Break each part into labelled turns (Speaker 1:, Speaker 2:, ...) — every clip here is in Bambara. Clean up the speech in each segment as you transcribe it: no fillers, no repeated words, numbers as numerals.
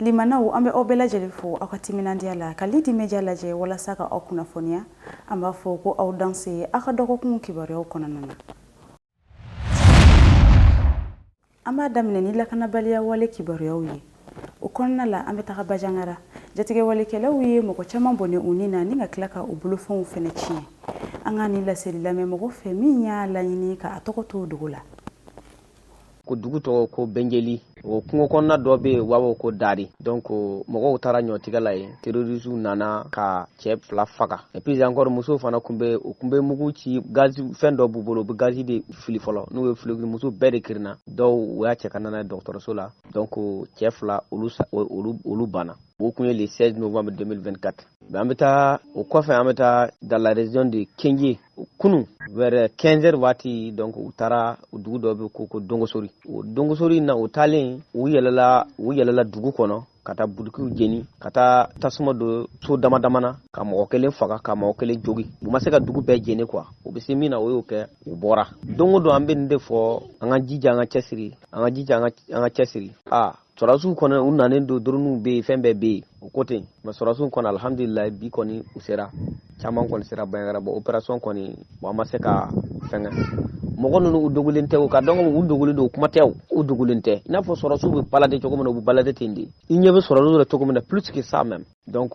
Speaker 1: Limanaw ambe obela jelifo akatiminandia la kalidi media laje wala saka okunafonia amba foko au danse akadoko kumkibare okonanana. Amba damne nila kanabalia wale kibare oye. Ukonna la ambe takabajangara jatige wale kela uye moko chama bone unina ninga klaka ubulufon ufenechi. Anga nila selila me moko feminya la yinika atoko to dugula.
Speaker 2: Ko dugu to ko benjeli o kungo konna dobe wawo ko dari donc mogo tara nyotiga lay terrorisme nana ka chef la faga et puis encore muso fana kumbe mugu ci gaz fendo bu bolo bu gaz de fili folo no fili muso bede kirna do wa che kanana docteur sola donc chef la olu bana o kunye le 16 novembre 2024 bambeta o kofe ameta dans la région de Kengi kunu vers 15h wati donc utara dugu dobe ko dongosori na utalen u yelala dugu kono kata buduku jeni kata tasuma do so damadamana ka mo kelen faga ka mo kelen jogi bu ma se ka dugu be jeni quoi o be se mina o yo ke u bora dongo do ambe nde fo anga jija anga chesiri sorasu kono unane do dronu be fembe be o kote ma sorasu kono alhamdulillah bi koni usera chaman kono sera bayara bo operation koni bo ma se ka fenga mogo nunu udogulente ko kadongo udogulendo kuma tew udogulente ina fo sorasu be balade to ko mo bu balade tindi inyebe sorasu le to ko mo plus que ça même donc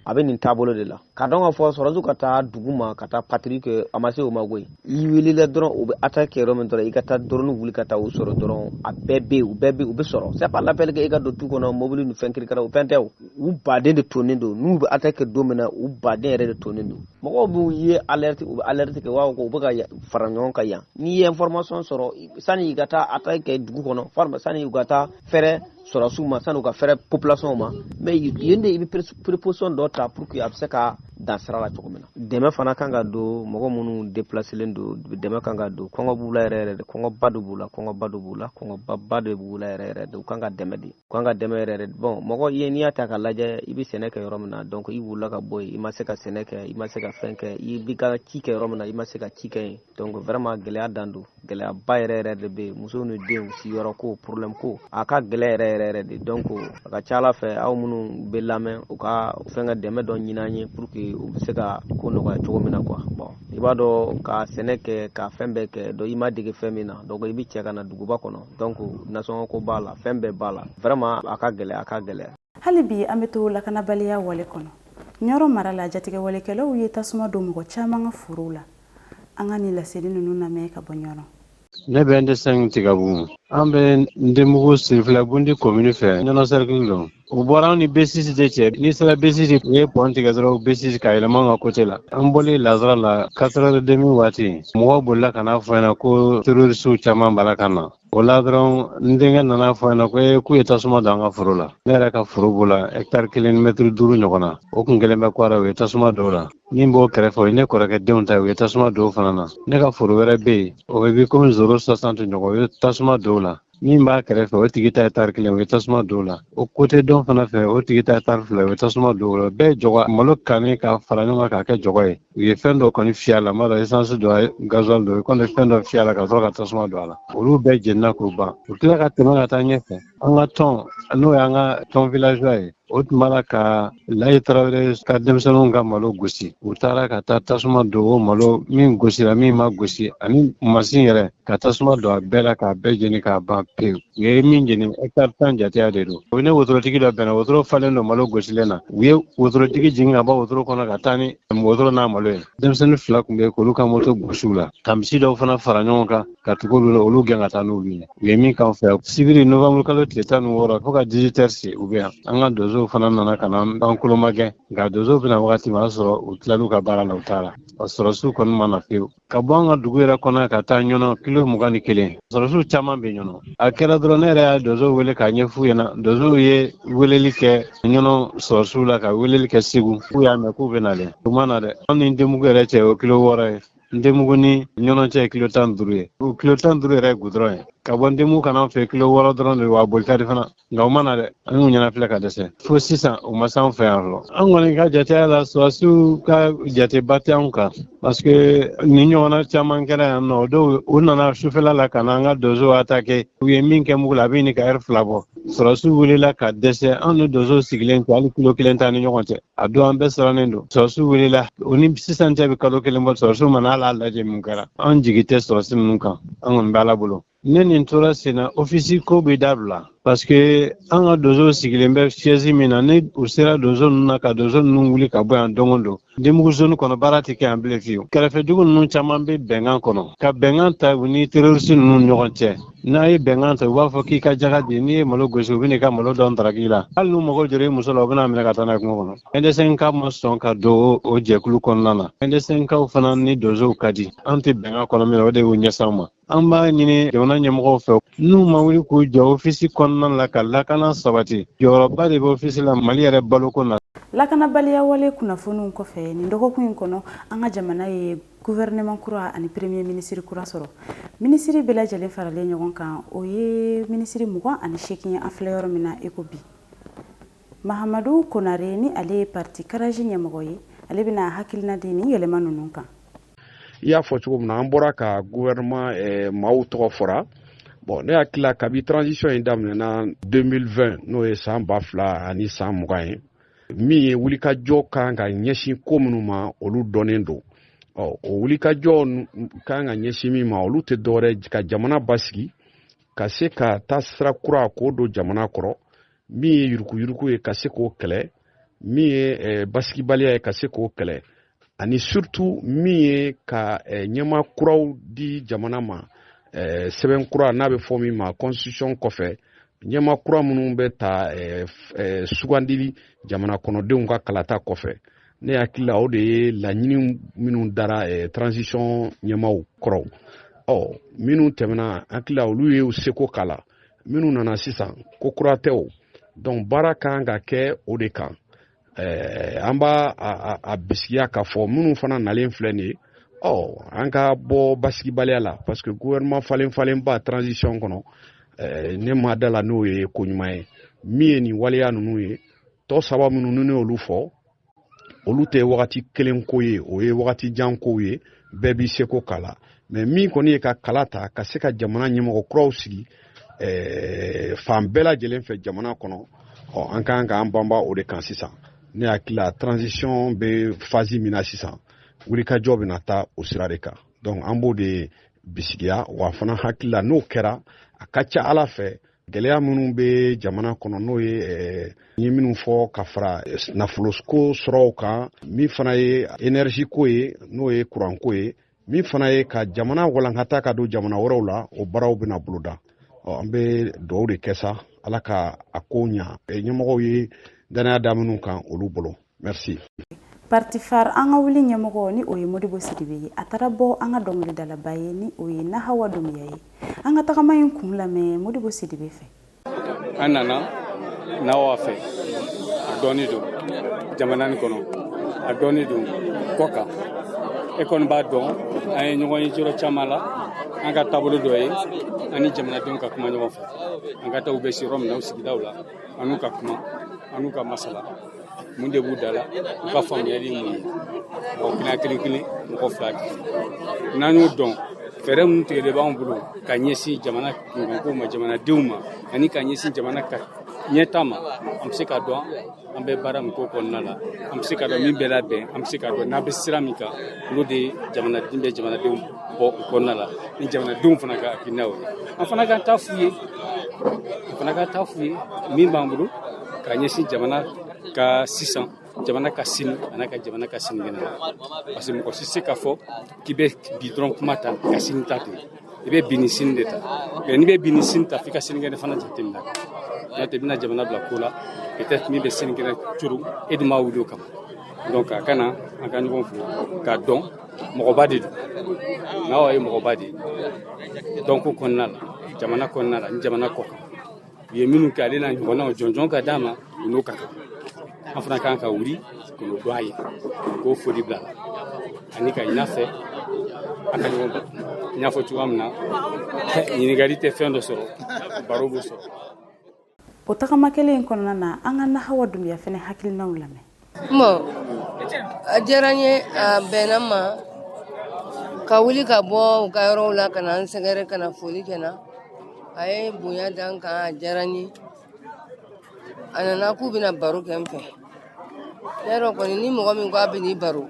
Speaker 2: abeni tabolo de la kadongo fo sorasu kata duguma kata Patrick amase o magoy yiwili le dron o be attaquer romentore ikata dronu wuli kata o soro dron abebe u be soro c'est pas l'appel que ega do tout kono mobile nu fenkri kara o pentew u bade de tonendo nu be attaquer domina u bade re de tonendo mogo bu ye alerte ke wa ko buga faranyon kaya ni information soro sani igata attaquer dugu kono forme sani igata fere soro suma sani ka fere population ma mais yende ibi préposition d'autre pour que abseka dans sera la chokomena deme fana kanga do mogo munu déplacer lendo deme kanga do kongo bula rere kongo badu bula kongo babadu bula rere do kanga deme rere bon mogo yeni ata ka laje ibi seneka yoromna donc i bula ka boy i maseka seneka i maseka fenke i bika chike yoromna i maseka chike donc vraiment gelea dandu gelea bayre de be muso nu de si yoroko problème ko aka gelere rere de donc aka chala fe aw munu belame o ka fenga deme don nyinanye pour que o se ka ko no ka chogomina quoi bon ibado ka seneke ka fembe ke do ima dige femina donc ibi cheka na duguba kono donc nation ko bala fembe bala vraiment aka gele
Speaker 1: halibi ameto la kana balia wale kono nyoro marala jatige wale kelo uye tasuma do mo chama nga furula angani la sedinu nuna meka bonyoro
Speaker 3: ne bende sang tigabu ambe ndemugo sifla bundi commune fe nyono circle do o bora ni basis de che ni sala basis e ponti gazro basis ka ile manga kotela amboli lazara la 4h30 wati mo bolla kana fana ko terroristu chama balakana wala dron ndenga nana fana ko ku eta suma danga furula nera ka furubula hectare kilometre duru nyokona o kungelemba kwara we tasuma dola nimbo krefo ne koraka deunta we tasuma do fana ne ka furubera be o be ko 060 nyoko tasuma dola nimba krefe o tigita hectare kilometre tasuma dola o kote don fana fe o tigita hectare fla we tasuma dola be jogo malo kane ka farano ka ke jogo e ye fendo koni fiala mara essence do gasoil do kono fendo fiala ka zo ka tasuma dola olu be jenna ko ba o tila ka tema ka tanye fe anga ton no anga ton villageois o tumala ka lay travers ka demsano nga malo gosi utara ka tasuma do malo min gosi la min ma gosi ani masin yere ka tasuma do bela ka be jeni ka ba pe ye min jeni hectare tan jate ade do o ne wotro tigi do bena wotro falen do malo gosi lena we wotro tigi jinga ba wotro kono ka tani wotro na malo demsano fla kumbe ko luka moto gosula kamsi do fana faranyo ka tukulu olu genga tanu bi ye min kan fe sibiri novembre kalo tletanu wora ko ka 18h si ubia anga dozo fana nana kana bankulo mage ga dozo bina wakati ma so utlalu ka bara na utara soro su kon mana fe ka bonga dugura kona ka ta nyono kilo mugani kele soro su chama be nyono akera dronere ya dozo wele ka nyefu yana dozo ye wele like nyono soro su la ka wele like sigu ku ya me ku benale mana de oni ndemugere che o kilo wora ndemuguni nyono che kilo tandure re gudroye ka bɔ ndemu kana fɛ kilo 6 dɔrɔn de wa bolitari fana nka o mana dɛ an y'u ɲɛna filɛ ka dɛsɛ fo sisan o ma s'an fɛ yan fɔlɔ an kɔni ka jateya la sɔrɔsiw ka jateba tɛ anw kan parce que ni ɲɔgɔnna caman kɛra yan nɔ dɔw u nana sufɛla la ka na an ka donso attaqué u ye min kɛ mugu la a bɛ ɲini ka heure 2 bɔ sɔrɔsiw wulila ka dɛsɛ an ni donso sigilen to hali kilo 1 t'a ni ɲɔgɔn cɛ a don an bɛɛ sirannen don sɔrɔsiw wulila o ni sisan cɛ bɛ kalo 1 bɔ sɔrɔsiw mana hali a lajɛ mun kɛra an jigi tɛ sɔrɔsi ninnu kan an kɔni bɛ ala bolo ne nin tora sen na ofisi ko bɛ dabila parce que an ka donso sigilen bɛ siège min na ni u sera donso ninnu na ka donso ninnu wuli ka bɔ yan don o don denmugu zone kɔnɔ baara tɛ kɛ yan bilen fiyewu kɛrɛfɛdugu ninnu caman bɛ bɛnkan kɔnɔ ka bɛnkan ta u ni terroriste ninnu ɲɔgɔn cɛ n'a ye bɛnkan ta u b'a fɔ k'i ka jaga di n'i ye malo gosi u bɛ n'i ka malo dɔn daraki la hali n'u mago jɔra i muso la u bɛna minɛ ka taa n'a ye kungo kɔnɔ NDSNK ma sɔn ka don o jɛkulu kɔnɔna na NDSNK fana ni donsow ka di an tɛ bɛnkan kɔnɔ min na o de y'u ɲɛsan ma an b'a ɲini jamana ɲɛmɔgɔw fɛ n'u ma wuli k'u jɔ ofisi kɔnɔna la ka lakana sabati jɔyɔrɔba de bɛ ofisi la Mali yɛrɛ baloko na.
Speaker 1: Lakanabaliya wale kunnafoniw kɔfɛ nin dɔgɔkun in kɔnɔ an ka jamana ye gouvernement kura ani premier ministre kura sɔrɔ ministre bɛɛ lajɛlen faralen ɲɔgɔn kan o ye ministre 28 an filɛ yɔrɔ min na eko bi Mahamadu Konare ni ale ye parti Karaji ɲɛmɔgɔ ye ale bɛna hakilina di ni yɛlɛma ninnu kan.
Speaker 4: I y'a fɔ cogo min na an bɔra ka gouvernement maaw tɔgɔ fɔra bon ne hakili kabi transition in daminɛna 2020 n'o ye san 2000 ani san 20 ye min ye wulikajɔ kan ka ɲɛsin ko minnu ma olu dɔnnen don o wulikajɔ kan ka ɲɛsin min ma olu tɛ dɔwɛrɛ ka jamana basigi ka se ka taa sira kura k'o don jamana kɔrɔ min ye yurukuyuruku ye ka se k'o kɛlɛ min ye basigibaliya ye ka se k'o kɛlɛ ani surtout min ye ka ɲɛma kuraw di jamana ma sɛbɛn kura n'a bɛ fɔ min ma constitution kɔfɛ ɲɛma kura minnu bɛ ta sugandili jamana kɔnɔdenw ka kalata kɔfɛ ne hakili la o de ye laɲini minnu dara transition ɲɛmaw kɔrɔ minnu tɛmɛna hakili la olu ye seko kala minnu nana sisan ko kura tɛ o donc baara kan ka kɛ o de kan an b'a a bisikiya k'a fɔ minnu fana nalen filɛ nin ye an ka bɔ basigibaliya la parce que gouvernement falenba transition kɔnɔ ne ma da la n'o ye ko ɲuman ye min ye nin waleya ninnu ye tɔ saba minnu ne olu fɔ olu tɛ wagati kelen ko ye o ye wagati jan ko ye bɛɛ b'i seko kala mais min kɔni ye ka kala ta ka se ka jamana ɲɛmɔgɔ kuraw sigi fan bɛɛ lajɛlen fɛ jamana kɔnɔ an kan k'an banba o de kan sisan ne hakili la transition bɛ phase min na sisan wulikajɔ bɛna taa o sira de kan donc an b'o de bisigiya wa fana hakili la n'o kɛra a ka ca ala fɛ gɛlɛya minnu bɛ jamana kɔnɔ n'o ye n ye minnu fɔ ka fara nafoloko sɔrɔw kan min fana ye énergie ko ye n'o ye courant ko ye min fana ye ka jamana walankata ka don jamana wɛrɛw la o baaraw bɛna boloda an bɛ dugawu de kɛ sa ala ka a ko ɲa ɲɛmɔgɔw ye danaya da minnu kan olu bolo merci.
Speaker 1: Parti far an ka wuli ɲɛmɔgɔ ni o ye Modibo Sidibe ye a taara bɔ an ka dɔnkilidalaba ye ni o ye Nahawa Dumiya ye an ka tagama in kun lamɛn Modibo Sidibe fɛ.
Speaker 5: An nana Nahawa fɛ a dɔɔni don jamana nin kɔnɔ a dɔɔni don kɔ kan e kɔni b'a dɔn an ye ɲɔgɔn ye yɔrɔ caman la an ka taabolo dɔ ye ani jamanadenw ka kuma ɲɔgɔn fɛ an ka taa u bɛ se yɔrɔ min na u sigidaw la an n'u ka kuma an n'u ka masala mun de b'u da la u ka faamuyali mun ye mɔgɔ kelen mɔgɔ fila n'an y'o dɔn fɛɛrɛ minnu tigɛlen b'anw bolo ka ɲɛsin jamana kunkanko ma jamanadenw ma ani ka ɲɛsin jamana ka ɲɛta ma an bɛ se ka dɔn an bɛ baara min k'o kɔnɔna la an bɛ se ka dɔn min bɛ labɛn an bɛ se ka dɔn n'an bɛ sira min kan olu de ye jamanaden bɛ jamanadenw bɔ o kɔnɔna la ni jamanadenw fana ka hakilinaw ye an fana ka taa f'u ye min b'an bolo ka ɲɛsin jamana ka sisan jamana ka sini ana ka jamana ka sini gɛnɛ parce que mɔgɔ si se ka fɔ k'i bɛ bi dɔrɔn kuma ta ka sini ta ten i bɛ bi ni sini de ta n'i bɛ bi ni sini ta f'i ka sini gɛnɛ fana jateminɛ n'o tɛ i bɛna jamana bila ko la peut-être min bɛ sini gɛnɛ curu e de m'a wuli o kama donc a kana an ka ɲɔgɔn fo k'a dɔn mɔgɔba de don n'aw ye mɔgɔba de ye donc o kɔnɔna la jamana kɔnɔna la ni jamana kɔ kan u ye minnu kɛ ale n'a ɲɔgɔnnaw jɔnjɔn ka d'a ma u n'o ka kan an fana kan ka wuli k'o dɔn a ye k'o foli bila la ani ka ɲin'a fɛ a ka ɲɔgɔn bɔ n y'a fɔ cogoya min na ɲininkali tɛ fɛn dɔ sɔrɔ baro b'o sɔrɔ.
Speaker 1: O tagama kelen in kɔnɔna na an ka Nahawa Dumbuya fɛnɛ hakilinaw lamɛn.
Speaker 6: A diyara n ye, a bɛnna n ma ka wuli ka bɔ u ka yɔrɔw la ka na n sɛgɛrɛ ka na foli kɛ na. A ye bonya da n kan, a diyara n ye. A nana k'u bɛna baro kɛ n fɛ. Ne yɛrɛ kɔni ni mɔgɔ min ko a bɛ n'i baro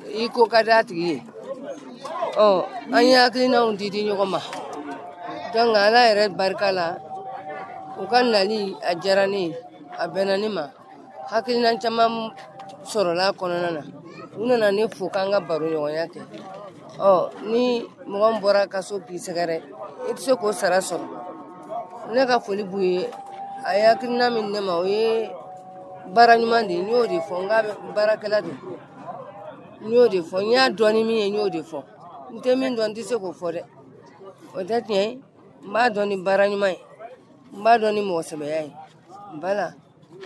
Speaker 6: i ko ka d'a tigi ye. An ye hakilinaw di ɲɔgɔn ma. Donc Ala yɛrɛ barika la u ka nali a diyara ne ye, a bɛnna ne ma. Hakilina caman sɔrɔla a kɔnɔna na. U nana ne fo k'an ka baro ɲɔgɔnya kɛ. Ni mɔgɔ min bɔra ka so k'i sɛgɛrɛ i tɛ se k'o sara sɔrɔ. Ne ka foli b'u ye. A ye hakilina min ne ma o ye baara ɲuman de ye. N y'o de fɔ, n k'a bɛ baarakɛla don. N y'o de fɔ, n y'a dɔn ni min ye n y'o de fɔ. N tɛ min dɔn n tɛ se k'o fɔ dɛ. O tɛ tiɲɛ ye. N b'a dɔn ni baara ɲuman ye. N b'a dɔn ni mɔgɔsɛbɛya ye. Bala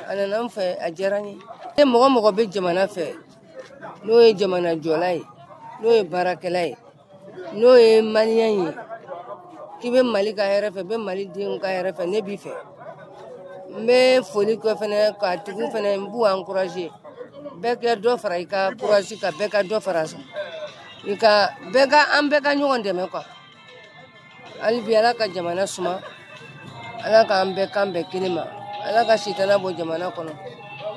Speaker 6: a nana n fɛ, a diyara n ye. Mɔgɔ mɔgɔ bɛ jamana fɛ n'o ye jamana jɔla ye, n'o ye baarakɛla ye, n'o ye maliyɛn ye, k'i bɛ Mali ka hɛrɛ fɛ, i bɛ Mali denw ka hɛrɛ fɛ, ne b'i fɛ. N bɛ foli kɛ fɛnɛ k'a tigi fɛnɛ n b'u encourager. Bɛɛ ka dɔ fara i ka courage kan, bɛɛ ka dɔ fara an bɛɛ ka ɲɔgɔn dɛmɛ quoi. Hali bi Ala ka jamana suma, Ala k'an bɛɛ kan bɛɛ kelen ma, Ala ka sitana bɔ jamana kɔnɔ,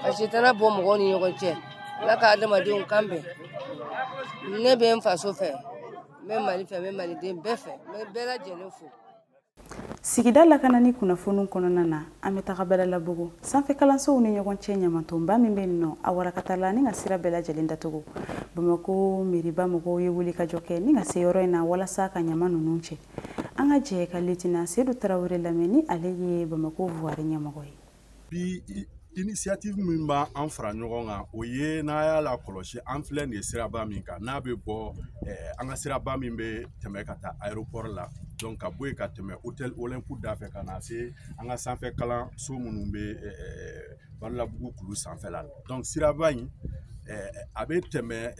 Speaker 6: ka sitana bɔ mɔgɔw ni ɲɔgɔn cɛ, Ala ka adamadenw kan bɛn. Ne bɛ n faso fɛ, n bɛ Mali fɛ, n bɛ Maliden bɛɛ fɛ, n bɛ bɛɛ lajɛlen fo.
Speaker 1: Sigida lakanani kunnafoniw kɔnɔna na an bɛ taga Badalabugu sanfɛ kalansow ni ɲɔgɔn cɛ ɲamantonba min bɛ yen nɔ a warakatala ni ka sira bɛɛ lajɛlen datugu. Bamako maiриba mɔgɔw ye wulikajɔ kɛ ni ka se yɔrɔ in na walasa ka ɲama ninnu cɛ. An ka jɛ ka Lieutenant Seydou Tarawele lamɛn ni ale ye Bamako Voirie ɲɛmɔgɔ ye.
Speaker 7: Bi initiative min b'a an fara ɲɔgɔn kan o ye n'a y'a la kɔlɔsi an filɛ nin ye siraba min kan n'a bɛ bɔ an ka siraba min bɛ tɛmɛ ka taa aéroport la donc ka bɔ yen ka tɛmɛ hôtel Olympique da fɛ ka na se an ka sanfɛ kalanso minnu bɛ Badalabugu kulu sanfɛla la donc siraba in a bɛ tɛmɛ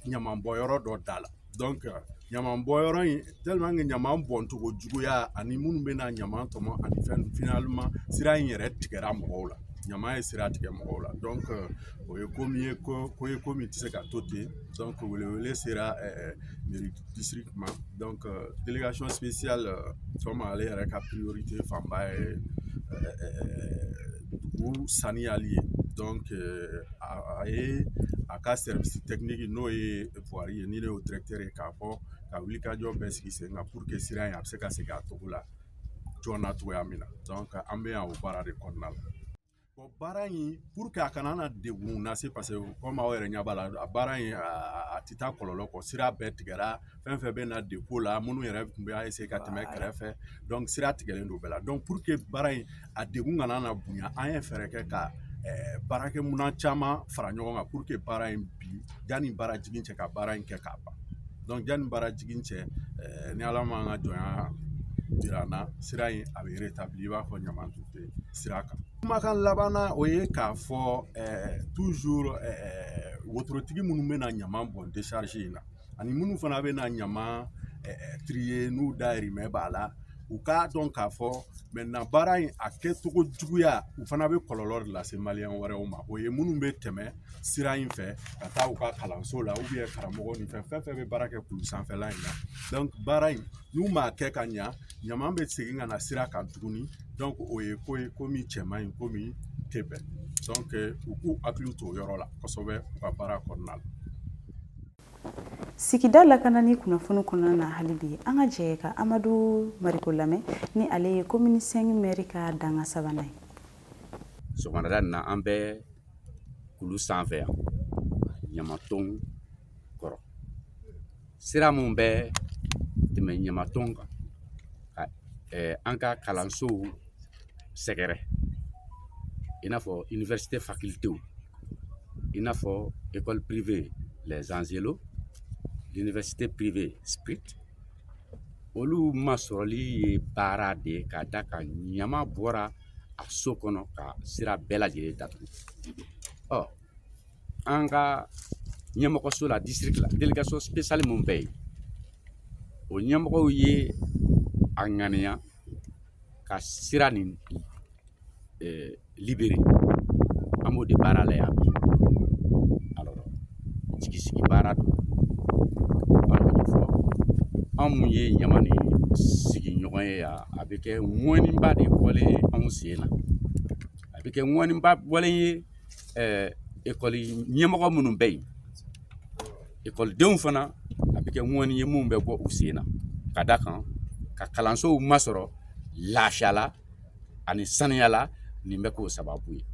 Speaker 7: ɲamanbɔyɔrɔ dɔ da la donc ɲamanbɔyɔrɔ in tellement que ɲaman bɔncogo juguya ani minnu bɛ na ɲaman tɔmɔ ani fɛn finalement sira in yɛrɛ tigɛra mɔgɔw la. Ɲama ye sira tigɛ mɔgɔw la donc o ye ko min ye ko ye ko min tɛ se ka to ten donc welewele sera mairie district ma donc délégation spéciale comme ale yɛrɛ ka priorité fanba ye dugu saniyali ye donc a ye a ka service technique n'o ye Voirie ye ni ne y'o directeur ye k'a fɔ ka wulikajɔ bɛɛ sigi sen kan pour que sira in a bɛ se ka segin a togo la joona cogoya min na donc an bɛ yan o baara de kɔnɔna la. Baara in pour que a kana na degun lase parce que comme aw yɛrɛ ɲɛ b'a la a baara in a tɛ taa kɔlɔlɔ kɔ sira bɛɛ tigɛra fɛn fɛn bɛ na dépôt la minnu yɛrɛ tun bɛ essayer ka tɛmɛ kɛrɛfɛ donc sira tigɛlen don bɛɛ la donc pour que baara in a degun kana na bonya an ye fɛɛrɛ kɛ ka baarakɛminɛn caman fara ɲɔgɔn kan pour que baara in bi yanni baara jigin cɛ ka baara in kɛ k'a ban donc yanni baara jigin cɛ ni Ala ma an ka jɔnya jira n na sira in a bɛ rétabli i b'a fɔ ɲaman tun tɛ sira kan. Kumakan labanna o ye k'a fɔ toujours wotorotigi minnu bɛ na ɲaman bɔn décharge in na ani minnu fana bɛ na ɲaman trier n'u dahirimɛ b'a la u k'a dɔn k'a fɔ maintenant baara in a kɛcogo juguya u fana bɛ kɔlɔlɔ de lase maliyɛn wɛrɛw ma o ye minnu bɛ tɛmɛ sira in fɛ ka taa u ka kalanso la ou bien karamɔgɔ ni fɛn fɛn bɛ baara kɛ kulu sanfɛla in na donc baara in n'u m'a kɛ ka ɲa ɲaman bɛ segin ka na sira kan tuguni donc o ye ko ye ko min cɛ man ɲi ko min tɛ bɛn donc u k'u hakili to o yɔrɔ la kosɛbɛ u ka baara kɔnɔna la.
Speaker 1: Sigida lakanani kunnafoni kɔnɔna na hali bi an ka jɛ ka Amadu Mariko lamɛn ni ale ye commune 5 maire ka danga sabanan ye.
Speaker 8: Sɔgɔmada in na an bɛ kulu sanfɛ yan ɲamaton kɔrɔ sira min bɛ tɛmɛ ɲamaton kan ka an ka kalansow sɛgɛrɛ i n'a fɔ université facultéw i n'a fɔ école privée les Angelos l'université privée Spirit olu masɔrɔli ye baara de ye ka da ka ɲama bɔra a so kɔnɔ ka sira bɛɛ lajɛlen datugu an ka ɲɛmɔgɔso la district la délégation spéciale mun bɛ yen o ɲɛmɔgɔw ye a ŋaniya ka sira nin libéré an b'o de baara la yan bi alors jigisigi baara don an bɛ fɔ an mun ye ɲama ni sigiɲɔgɔn ye yan a bɛ kɛ ŋɔniba de bɔlen anw sen na a bɛ kɛ ŋɔniba bɔlen ye ekɔli ɲɛmɔgɔ minnu bɛ yen ekɔlidenw fana a bɛ kɛ ŋɔni ye mun bɛ bɔ u sen na ka da kan ka kalansow masɔrɔ lafiya la ani sanuya la nin bɛ k'o sababu ye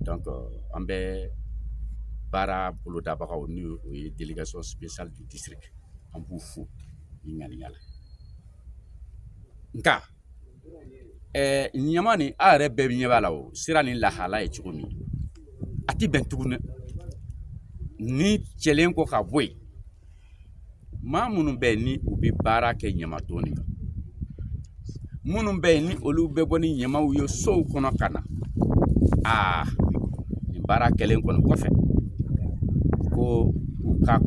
Speaker 8: donc an bɛ baara bolodabagaw ni o ye délégation spéciale du district an b'u fo ni ŋaniya la nka ɲama nin a yɛrɛ bɛɛ ɲɛ b'a la o sira nin lahala ye cogo min a ti bɛn tuguni ni cɛlen ko ka bɔ yen maa minnu bɛ yen ni u bɛ baara kɛ ɲamadon kan minnu bɛ yen ni olu bɛ bɔ ni ɲamaw ye sow kɔnɔ ka na nin baara kɛlen kɔni kɔfɛ ko u ka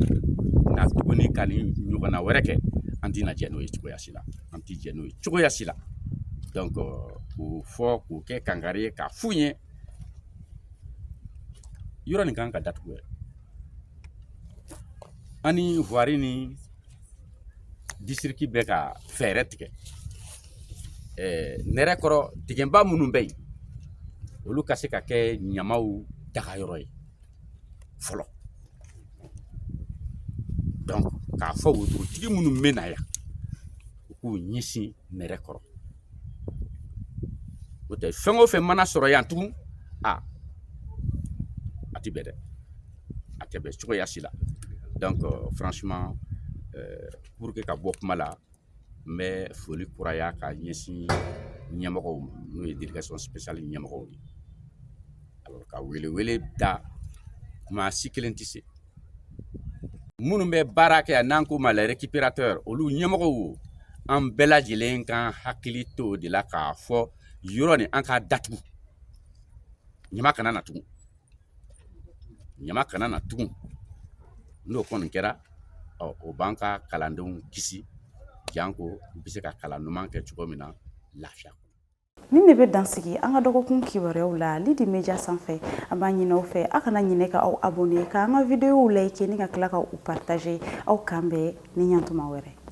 Speaker 8: na tuguni ka nin ɲɔgɔnna wɛrɛ kɛ an tɛna jɛ n'o ye cogoya si la an tɛ jɛ n'o ye cogoya si la donc k'o fɔ k'o kɛ kankari ye k'a f'u ye yɔrɔ nin kan ka datugu yɛrɛ an ni Ivoire ni district bɛ ka fɛɛrɛ tigɛ nɛrɛ kɔrɔ tigɛnba minnu bɛ yen olu ka se ka kɛ ɲamaw dagayɔrɔ ye fɔlɔ donc k'a fɔ wotorotigi minnu bɛ na yan u k'u ɲɛsin nɛrɛ kɔrɔ o tɛ fɛn o fɛn mana sɔrɔ yan tugun a ti bɛn dɛ a tɛ bɛn cogoya si la donc franchement pour que ka bɔ kuma la n bɛ foli kuraya ka ɲɛsin ɲɛmɔgɔw ma n'o ye délégation spéciale ɲɛmɔgɔw ye alors ka wele da maa si kelen tɛ se minnu bɛ baara kɛ yan n'an ko ma les récupérateurs olu ɲɛmɔgɔw an bɛɛ lajɛlen kan hakili to o de la k'a fɔ yɔrɔ nin an k'a datugu ɲama kana na tugun ɲama kana na tugun n'o kɔni kɛra o b'an ka kalandenw kisi janko u bɛ se ka kalan ɲuman kɛ cogo min na lafiya
Speaker 1: nin de bɛ dansigi an ka dɔgɔkun kibaruyaw la Lidi Media sanfɛ an b'a ɲini aw fɛ aw kana ɲinɛ ka aw abonné k'an ka videow like ni ka tila ka u partager aw kan bɛɛ ni ɲantuma wɛrɛ